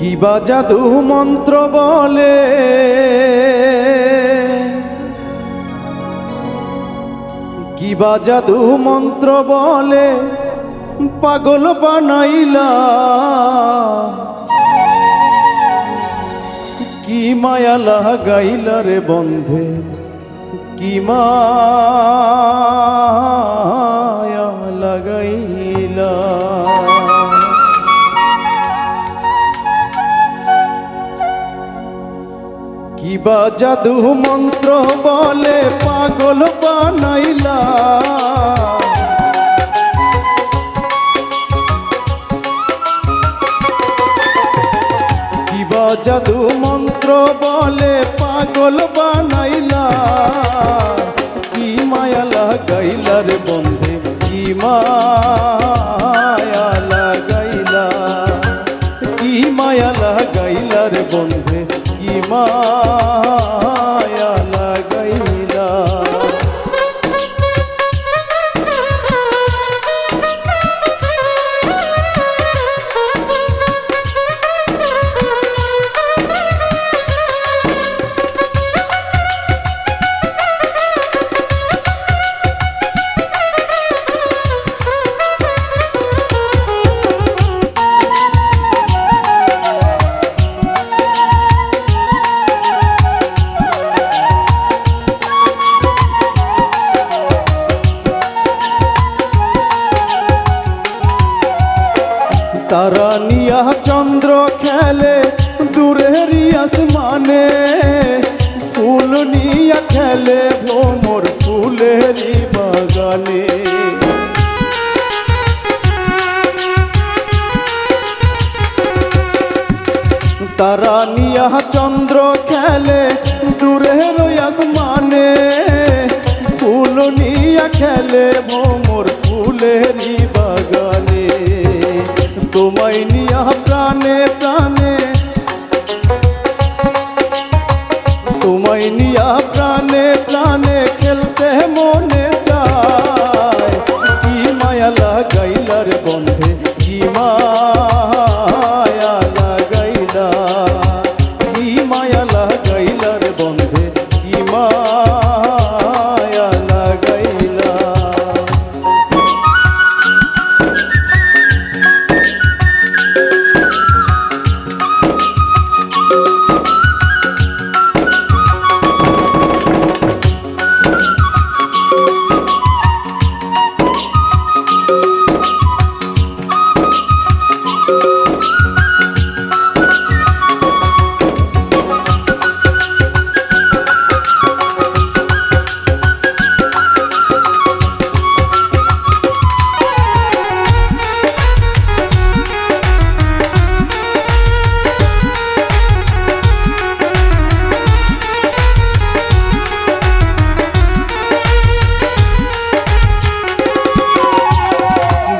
কিবা জাদু মন্ত্র বলে কিবা জাদু মন্ত্র বলে পাগল বানাইলা কি মায়া লাগাইলা রে বন্ধে কি মায়া লাগাইলা কিবা জাদু মন্ত্র বলে পাগল বানাইলা কিবা জাদু মন্ত্র বলে পাগল বানাইলা কি মায়া লাগাইলা রে বন্ধে কি মায়া লাগাইলা কি মায়া লাগাইলা রে বন্ধে কি মায়া লাগাইলা তারা নিয়া চন্দ্র খেলে দূরের আসমানে ফুল নিয়া খেলে ভ্রমর ফুলেরই বাগানে তারা নিয়া চন্দ্র খেলে দূরের আসমানে ফুল নিয়া খেলে ভ্রমর ফুলেরই বাগানে তোমায় নিয়া প্রাণে প্রাণে তোমায় নিয়া প্রাণে প্রাণে খেলতে মনে চায় কি মায়া লাগাইলা রে বন্ধে কি মায়া লাগাইলা কি মায়া লাগাইলা রে বন্ধে কি মায়া লাগাইলা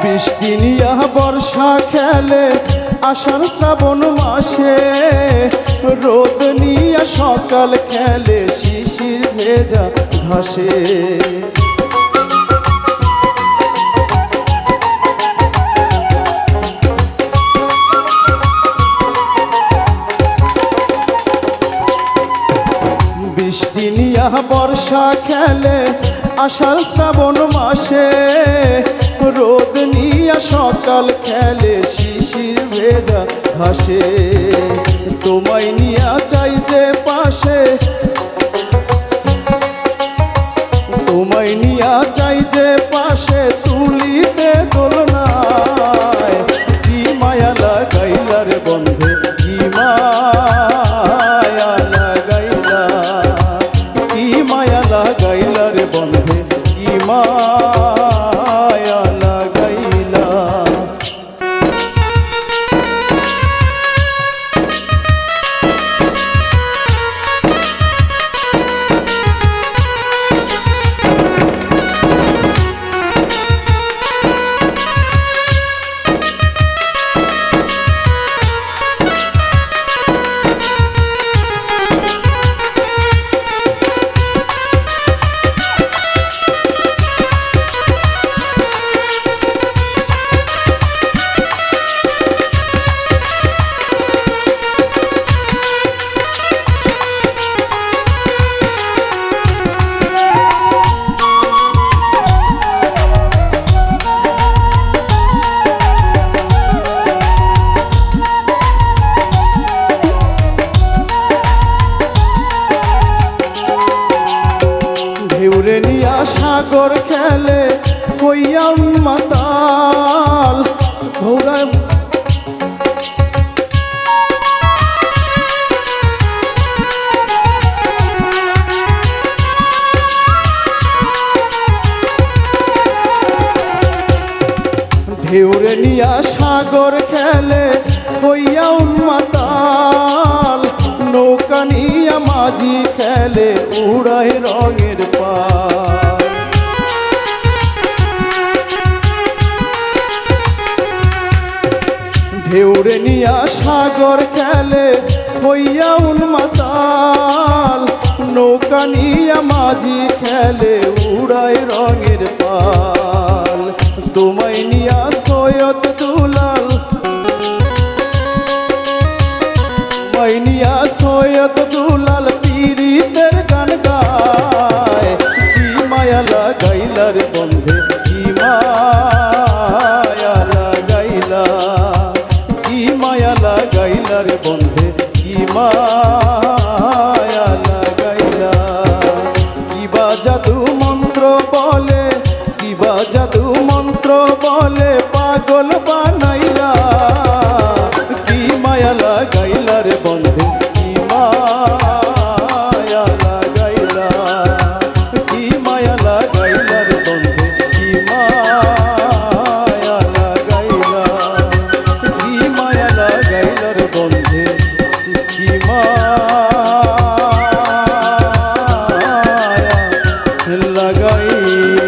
বৃষ্টি নিয়া বর্ষা খেলে আষাঢ় শ্রাবণ মাসে রোদ নিয়া সকাল খেলে শিশির ভেজা ঘাসে বৃষ্টি নিয়া বর্ষা খেলে আষাঢ় শ্রাবণ মাসে রোদ নিয়া সকাল খেলে শিশির ভেজা ঘাসে তোমায় নিয়া চাইতে পাশে তোমায় নিয়া চাইতে পাশে তুলিতে দোলনায় কি মায়া লাগাইলা রে বন্ধে কি মায়া লাগাইলা কি মায়া লাগাইলা রে বন্ধে কি মায়া লাগাইলা সাগর খেলে হইয়া মাতাল ঘোড়ায় ঢেউরে নিয়া সাগর খেলে হইয়া মাতাল নৌকা নিয়া মাঝি খেলে উড়ায় রঙের পাল ঢেউরে নিয়া সাগর খেলে হইয়া মাতাল নৌকা নিয়া মাঝি খেলে উড়ায় রঙের পাল তোমায় নিয়া সৈয়দ দুলাল তোমায় নিয়া সৈয়দ দুলাল পীরিতের গান গায় কি মায়া লাগাইলার বন্ধে কি মায়া লাগাইলা কি মায়া লাগাইলার বন্ধে কি মায়া লাগাইলা কিবা জাদু মন্ত্র বলে কিবা জাদু মন্ত্র বলে পাগল বানাইলা কি মায়া লাগাইলা রে বন্ধু কি মায়া লাগাইলা কি মায়া লাগাইলা রে বন্ধু কি মায়া লাগাইলা কি মায়া লাগাইলা রে বন্ধু কি মায়া লাগাইলা